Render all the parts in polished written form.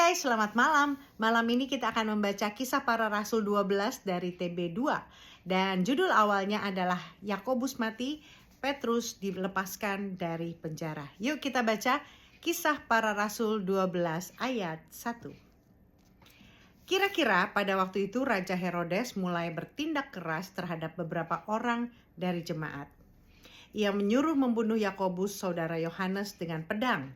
Hai, selamat malam. Malam ini kita akan membaca Kisah Para Rasul 12 dari TB2. Dan judul awalnya adalah Yakobus mati, Petrus dilepaskan dari penjara. Yuk kita baca Kisah Para Rasul 12 ayat 1. Kira-kira pada waktu itu Raja Herodes mulai bertindak keras terhadap beberapa orang dari jemaat. Ia menyuruh membunuh Yakobus, saudara Yohanes, dengan pedang.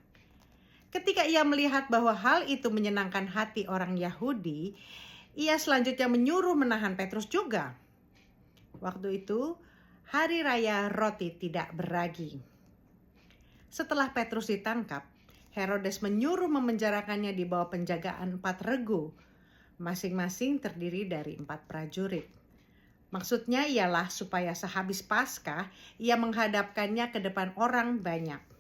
Ketika ia melihat bahwa hal itu menyenangkan hati orang Yahudi, ia selanjutnya menyuruh menahan Petrus juga. Waktu itu, hari raya roti tidak beragi. Setelah Petrus ditangkap, Herodes menyuruh memenjarakannya di bawah penjagaan 4 regu, masing-masing terdiri dari 4 prajurit. Maksudnya ialah supaya sehabis Paskah, ia menghadapkannya ke depan orang banyak.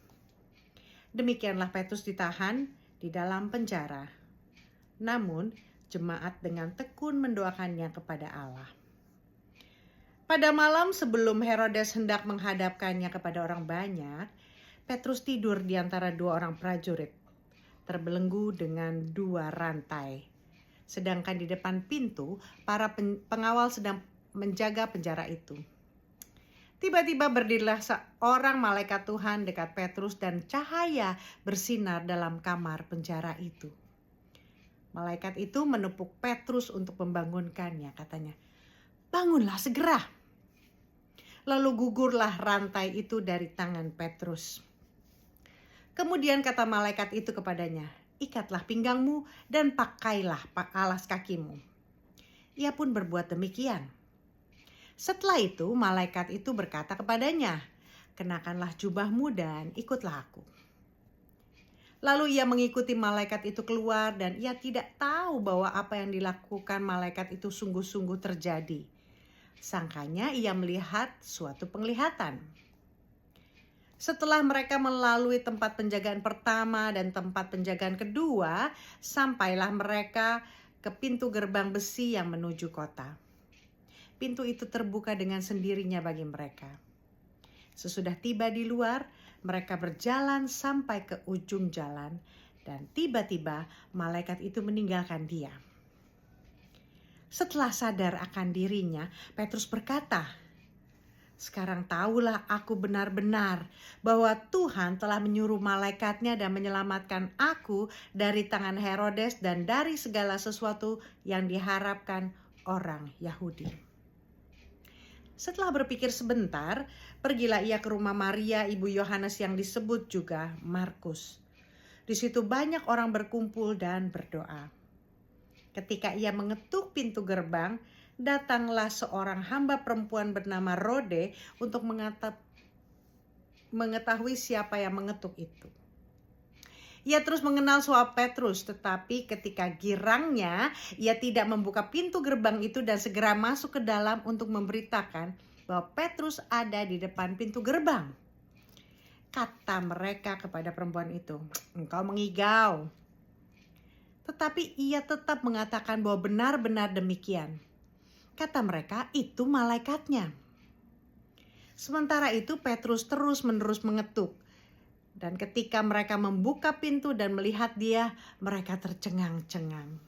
Demikianlah Petrus ditahan di dalam penjara. Namun, jemaat dengan tekun mendoakannya kepada Allah. Pada malam sebelum Herodes hendak menghadapkannya kepada orang banyak, Petrus tidur di antara 2 orang prajurit, terbelenggu dengan 2 rantai. Sedangkan di depan pintu, para pengawal sedang menjaga penjara itu. Tiba-tiba berdirilah seorang malaikat Tuhan dekat Petrus dan cahaya bersinar dalam kamar penjara itu. Malaikat itu menepuk Petrus untuk membangunkannya, katanya, "Bangunlah segera." Lalu gugurlah rantai itu dari tangan Petrus. Kemudian kata malaikat itu kepadanya, "Ikatlah pinggangmu dan pakailah alas kakimu." Ia pun berbuat demikian. Setelah itu malaikat itu berkata kepadanya, "Kenakanlah jubahmu dan ikutlah aku." Lalu ia mengikuti malaikat itu keluar dan ia tidak tahu bahwa apa yang dilakukan malaikat itu sungguh-sungguh terjadi. Sangkanya ia melihat suatu penglihatan. Setelah mereka melalui tempat penjagaan pertama dan tempat penjagaan kedua, sampailah mereka ke pintu gerbang besi yang menuju kota. Pintu itu terbuka dengan sendirinya bagi mereka. Sesudah tiba di luar, mereka berjalan sampai ke ujung jalan dan tiba-tiba malaikat itu meninggalkan dia. Setelah sadar akan dirinya, Petrus berkata, "Sekarang tahulah aku benar-benar bahwa Tuhan telah menyuruh malaikatnya dan menyelamatkan aku dari tangan Herodes dan dari segala sesuatu yang diharapkan orang Yahudi." Setelah berpikir sebentar, pergilah ia ke rumah Maria, ibu Yohanes yang disebut juga Markus. Di situ banyak orang berkumpul dan berdoa. Ketika ia mengetuk pintu gerbang, datanglah seorang hamba perempuan bernama Rode untuk mengetahui siapa yang mengetuk itu. Ia terus mengenal suara Petrus, tetapi ketika girangnya, ia tidak membuka pintu gerbang itu dan segera masuk ke dalam untuk memberitakan bahwa Petrus ada di depan pintu gerbang. Kata mereka kepada perempuan itu, "Engkau mengigau." Tetapi ia tetap mengatakan bahwa benar-benar demikian. Kata mereka, "Itu malaikatnya." Sementara itu Petrus terus-menerus mengetuk. Dan ketika mereka membuka pintu dan melihat dia, mereka tercengang-cengang.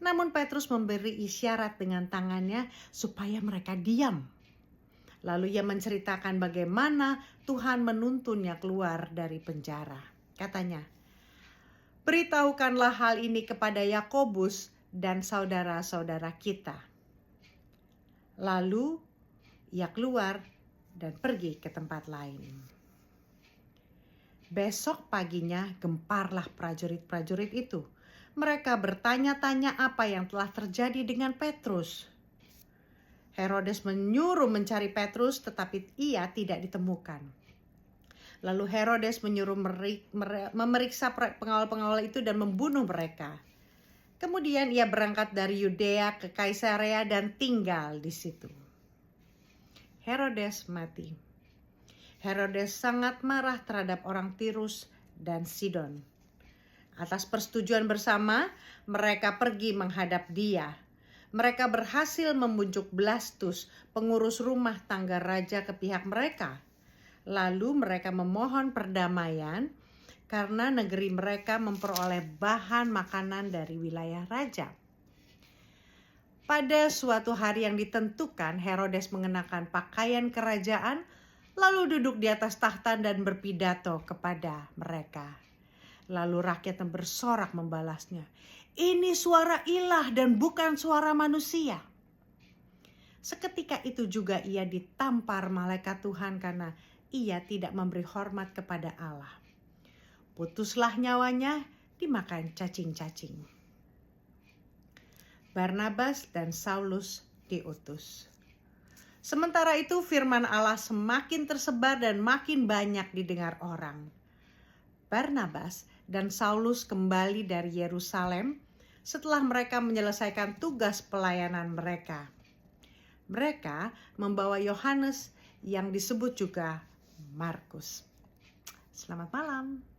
Namun Petrus memberi isyarat dengan tangannya supaya mereka diam. Lalu ia menceritakan bagaimana Tuhan menuntunnya keluar dari penjara. Katanya, "Beritahukanlah hal ini kepada Yakobus dan saudara-saudara kita." Lalu ia keluar dan pergi ke tempat lain. Besok paginya gemparlah prajurit-prajurit itu. Mereka bertanya-tanya apa yang telah terjadi dengan Petrus. Herodes menyuruh mencari Petrus, tetapi ia tidak ditemukan. Lalu Herodes menyuruh memeriksa pengawal-pengawal itu dan membunuh mereka. Kemudian ia berangkat dari Yudea ke Kaisarea dan tinggal di situ. Herodes mati. Herodes sangat marah terhadap orang Tirus dan Sidon. Atas persetujuan bersama, mereka pergi menghadap dia. Mereka berhasil membujuk Blastus, pengurus rumah tangga raja, ke pihak mereka. Lalu mereka memohon perdamaian karena negeri mereka memperoleh bahan makanan dari wilayah raja. Pada suatu hari yang ditentukan, Herodes mengenakan pakaian kerajaan, lalu duduk di atas tahta dan berpidato kepada mereka. Lalu rakyatnya bersorak membalasnya, "Ini suara ilah dan bukan suara manusia." Seketika itu juga ia ditampar malaikat Tuhan karena ia tidak memberi hormat kepada Allah. Putuslah nyawanya dimakan cacing-cacing. Barnabas dan Saulus diutus. Sementara itu firman Allah semakin tersebar dan makin banyak didengar orang. Barnabas dan Saulus kembali dari Yerusalem setelah mereka menyelesaikan tugas pelayanan mereka. Mereka membawa Yohanes yang disebut juga Markus. Selamat malam.